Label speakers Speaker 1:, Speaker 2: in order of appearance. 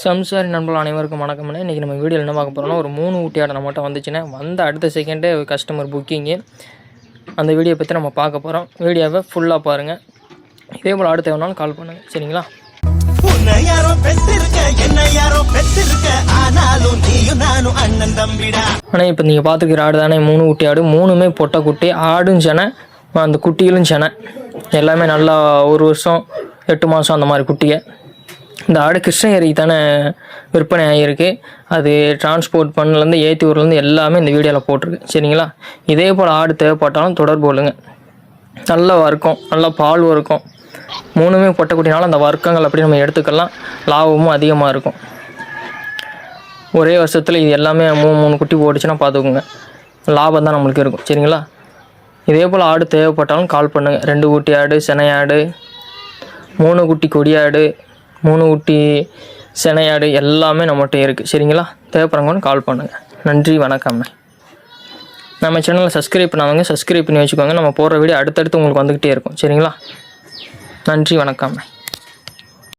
Speaker 1: சம்சாரி நண்பர்கள் அனைவருக்கும் வணக்கம்ண்ணே. இன்றைக்கி நம்ம வீடியோவில் என்ன பார்க்க போகிறோம்னா, ஒரு 3 ஊட்டி ஆடு நம்மகிட்ட வந்துச்சுன்னா வந்த அடுத்த செகண்டே கஸ்டமர் புக்கிங்கு. அந்த வீடியோ பற்றி நம்ம பார்க்க போகிறோம். வீடியோவை ஃபுல்லாக பாருங்கள். இதே போல் ஆடு தேவைனாலும் கால் பண்ணுங்கள், சரிங்களா? ஆனால் இப்போ நீங்கள் பார்த்துக்கிற ஆடு தானே 3 ஊட்டி ஆடு. 3மே பொட்டை குட்டி. ஆடும் செனை, அந்த குட்டிகளும் செனை. எல்லாமே நல்லா 1 வருஷம் 8 மாதம் அந்த மாதிரி குட்டியை. இந்த ஆடு கிருஷ்ணகிரிக்கு தானே விற்பனை ஆகியிருக்கு. அது டிரான்ஸ்போர்ட் பண்ணலேருந்து ஏத்தியூர்லேருந்து எல்லாமே இந்த வீடியோவில் போட்டிருக்கு, சரிங்களா? இதே போல் ஆடு தேவைப்பட்டாலும் தொடர்பு கொள்ளுங்க. நல்ல வர்க்கம், நல்லா பால் வர்க்கம். 3மே பொட்டைக்குட்டினாலும் அந்த வர்க்கங்கள் அப்படி நம்ம எடுத்துக்கலாம். லாபமும் அதிகமாக இருக்கும். ஒரே வருஷத்தில் இது எல்லாமே 3 குட்டி போட்டுச்சுன்னா பார்த்துக்கோங்க, லாபம் தான் நம்மளுக்கு இருக்கும், சரிங்களா? இதே போல் ஆடு தேவைப்பட்டாலும் கால் பண்ணுங்கள். 2 ஊட்டி ஆடு, செனை ஆடு, 3 குட்டி கொடியாடு, 3 குட்டி செனையாடு எல்லாமே நம்மகிட்ட இருக்குது, சரிங்களா? தேவைப்படுறவங்க கால் பண்ணுங்கள். நன்றி, வணக்கம். நம்ம சேனலில் சப்ஸ்கிரைப் பண்ணாதவங்க சப்ஸ்கிரைப் பண்ணி வச்சுக்கோங்க. நம்ம போடுற வீடியோ அடுத்தடுத்து உங்களுக்கு வந்துக்கிட்டே இருக்கும், சரிங்களா? நன்றி, வணக்கம்.